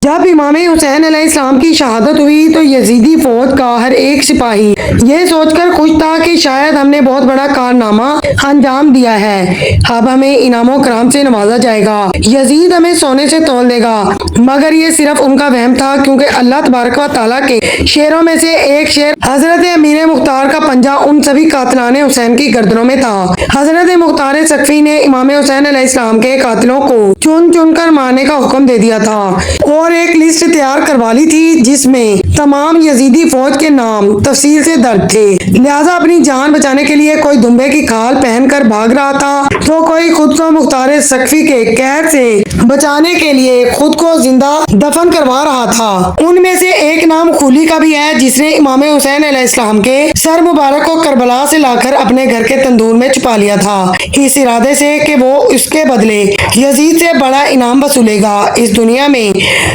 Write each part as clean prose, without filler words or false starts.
جب امام حسین علیہ السلام کی شہادت ہوئی تو یزیدی فوج کا ہر ایک سپاہی یہ سوچ کر خوش تھا کہ شاید ہم نے بہت بڑا کارنامہ انجام دیا ہے، اب ہمیں انعام و کرام سے نوازا جائے گا، یزید ہمیں سونے سے تول دے گا۔ مگر یہ صرف ان کا وہم تھا، کیونکہ اللہ تبارک و تعالیٰ کے شیروں میں سے ایک شیر حضرت امیر مختار کا پنجہ ان سبھی قاتلان حسین کی گردنوں میں تھا۔ حضرت مختار سقفی نے امام حسین علیہ السلام کے قاتلوں کو چن چن کر مارنے کا حکم دے دیا تھا اور ایک لسٹ تیار کروا لی تھی جس میں تمام یزیدی فوج کے نام تفصیل سے درج تھے، لہذا اپنی جان بچانے کے لیے کوئی دمبے کی کھال پہن کر بھاگ رہا تھا تو کوئی خود کو مختار سقفی کے قید سے بچانے کے لیے خود کو زندہ دفن کروا رہا تھا۔ ان میں سے ایک نام خولی کا بھی ہے جس نے امام حسین علیہ السلام کے سر مبارک کو کربلا سے لا کر اپنے گھر کے تندور میں چھپا لیا تھا، اس ارادے سے کہ وہ اس کے بدلے یزید سے بڑا انعام وصولے گا۔ اس دنیا میں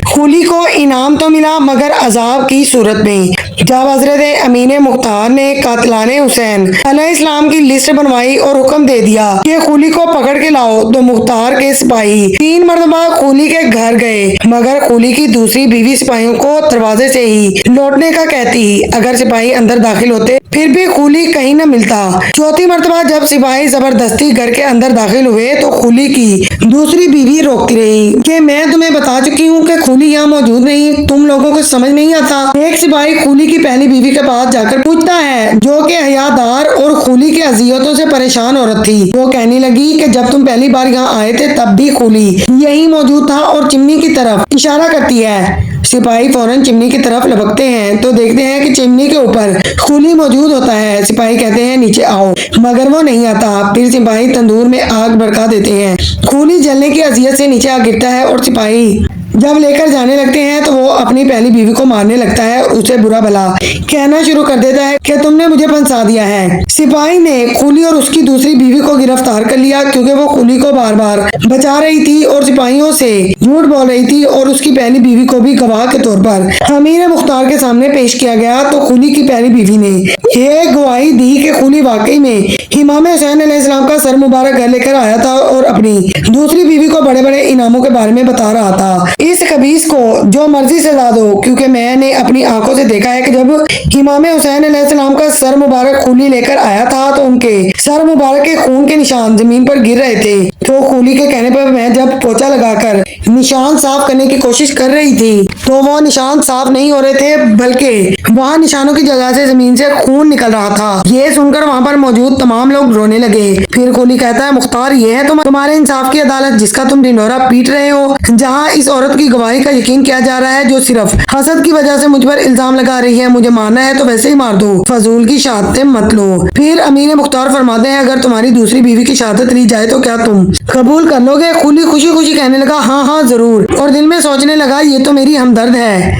خولی کو انعام تو ملا مگر عذاب کی صورت میں۔ جب حضرت امین مختار نے قاتلان حسین علیہ السلام کی لسٹ بنوائی اور حکم دے دیا کہ خولی کو پکڑ کے لاؤ تو مختار کے سپاہی 3 مرتبہ خولی کے گھر گئے، مگر خولی کی دوسری بیوی سپاہیوں کو دروازے سے ہی لوٹنے کا کہتی۔ اگر سپاہی اندر داخل ہوتے پھر بھی خولی کہیں نہ ملتا۔ چوتھی مرتبہ جب سپاہی زبردستی گھر کے اندر داخل ہوئے تو خولی کی دوسری بیوی روکتی رہی کہ میں تمہیں بتا چکی ہوں کہ خولی یہاں موجود نہیں، تم لوگوں کو سمجھ نہیں آتا۔ ایک سپاہی خولی کی پہلی بیوی کے پاس جا کر پوچھتا ہے، جو کہ حیادار اور خولی کی اذیتوں سے پریشان عورت تھی۔ وہ کہنے لگی کہ جب تم پہلی بار یہاں آئے تھے تب بھی خولی یہی موجود تھا اور چمنی کی طرف اشارہ کرتی ہے۔ سپاہی فوراً چمنی کی طرف لپکتے ہیں تو دیکھتے ہیں کہ چمنی کے اوپر خولی موجود ہوتا ہے۔ سپاہی کہتے ہیں نیچے آؤ، مگر وہ نہیں آتا۔ پھر سپاہی تندور میں آگ بھڑکا دیتے ہیں، خولی جلنے کی اذیت سے نیچے آ گرتا ہے اور سپاہی جب لے کر جانے لگتے ہیں تو وہ اپنی پہلی بیوی کو مارنے لگتا ہے اور اسے برا بھلا کہنا شروع کر دیتا ہے کہ تم نے مجھے پھنسا دیا ہے۔ سپاہی نے خولی اور اس کی دوسری بیوی کو گرفتار کر لیا کیونکہ وہ خولی کو بار بار بچا رہی تھی اور سپاہیوں سے جھوٹ بول رہی تھی، اور اس کی پہلی بیوی کو بھی گواہ کے طور پر امیر مختار کے سامنے پیش کیا گیا تو خولی کی پہلی بیوی نے یہ گواہی دی کہ خولی واقعی میں امام حسین علیہ السلام کا سر مبارک گھر لے کر آیا تھا اور اپنی دوسری بیوی کو بڑے بڑے انعاموں کے بارے میں بتا رہا تھا۔ اس خبیث کو جو مرضی سزا دو، کیونکہ میں نے اپنی آنکھوں سے دیکھا ہے کہ جب امام حسین علیہ السلام کا سر مبارک خولی لے کر آیا تھا تو ان کے سر مبارک کے خون کے نشان زمین پر گر رہے تھے، تو خولی کے کہنے پر میں جب پوچھا لگا کر نشان صاف کرنے کی کوشش کر رہی تھی تو وہ نشان صاف نہیں ہو رہے تھے، بلکہ وہاں نشانوں کی جگہ سے زمین سے خون نکل رہا تھا۔ یہ سن کر وہاں پر موجود تمام لوگ رونے لگے۔ پھر خولی کہتا ہے، مختار یہ ہے تمہارے انصاف کی عدالت جس کا تم ڈنڈورا پیٹ رہے ہو، جہاں اس عورت کی گواہی کا یقین کیا جا رہا ہے جو صرف حسد کی وجہ سے مجھ پر الزام لگا رہی ہے۔ مجھے مارنا ہے تو ویسے ہی مار دو، فضول کی شہادتیں مت لو۔ پھر امیر مختار فرماتے ہیں، اگر تمہاری دوسری بیوی کی شہادت لی جائے تو کیا تم قبول کر لو گے؟ خولی خوشی خوشی کہنے لگا، ہاں ہاں ضرور، اور دل میں سوچنے لگا یہ تو میری ہمدرد ہے،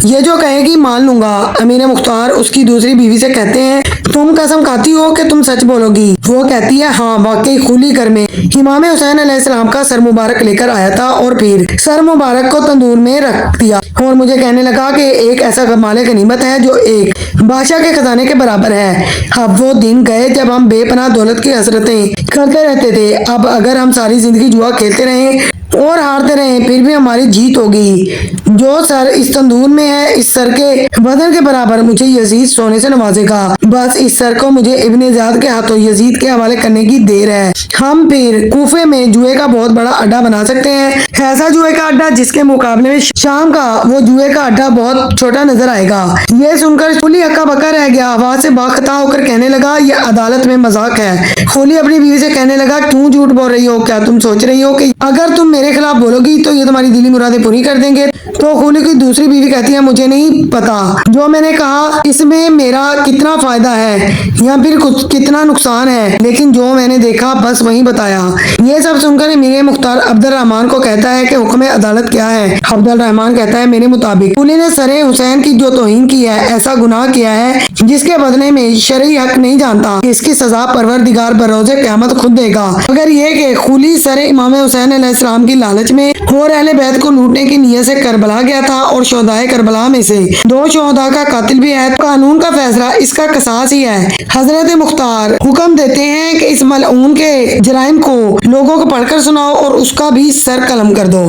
یہ جو کہے گی مان لوں گا۔ امیر مختار اس کی دوسری بیوی سے کہتے ہیں، تم قسم کھاتی ہو کہ تم سچ بولو گی؟ وہ کہتی ہے، ہاں واقعی خولی گھر میں امام حسین علیہ السلام کا سر مبارک لے کر آیا تھا اور پھر سر مبارک کو تندور میں رکھ دیا اور مجھے کہنے لگا کہ ایک ایسا مال غنیمت ہے جو ایک بادشاہ کے خزانے کے برابر ہے۔ اب وہ دن گئے جب ہم بے پناہ دولت کی حسرتیں کرتے رہتے تھے، اب اگر ہم ساری زندگی جوا کھیلتے رہیں اور ہارتے رہیں پھر بھی ہماری جیت ہوگی۔ جو سر اس تندور میں ہے اس سر کے وزن کے برابر مجھے یزید سونے سے نوازے گا، بس اس سر کو مجھے ابن زیاد کے ہاتھوں یزید کے حوالے کرنے کی دیر ہے۔ ہم پھر کوفے میں جوئے کا بہت بڑا اڈا بنا سکتے ہیں، ایسا جوئے کا اڈا جس کے مقابلے میں شام کا وہ جوئے کا اڈا بہت چھوٹا نظر آئے گا۔ یہ سن کر خولی ہکا بکا رہ گیا، آواز سے باخطا ہو کر کہنے لگا، یہ عدالت میں مذاق ہے۔ خولی اپنی بیوی سے کہنے لگا، کیوں جھوٹ بول رہی ہو؟ کیا تم سوچ رہی ہو کہ اگر تم میرے خلاف بولو گی تو یہ تمہاری دلی مرادیں پوری کر دیں گے؟ تو خولی کی دوسری بیوی کہتی ہے، مجھے نہیں پتا جو میں نے کہا اس میں میرا کتنا فائدہ ہے یا پھر کتنا نقصان ہے، لیکن جو میں نے دیکھا بس وہی بتایا۔ یہ سب سن کر امیر مختار عبد الرحمان کو کہتا ہے کہ حکم عدالت کیا ہے؟ عبد الرحمان کہتا ہے، میرے مطابق خولی نے سر حسین کی جو توہین کی ہے، ایسا گناہ کیا ہے جس کے بدلے میں شرعی حق نہیں جانتا، اس کی سزا پروردگار بروز قیامت خود دے گا۔ اگر یہ کہ خولی سر امام حسین علیہ السلام کی لالچ میں اور اہل بیت کو لوٹنے کی نیت سے کربلا گیا تھا اور شہدائے کربلا میں سے 2 شہداء کا قاتل بھی ہے، تو قانون کا فیصلہ اس کا قصاص ہی ہے۔ حضرت مختار حکم دیتے ہیں کہ اس ملعون کے جرائم کو لوگوں کو پڑھ کر سناؤ اور اس کا بھی سر قلم کر دو۔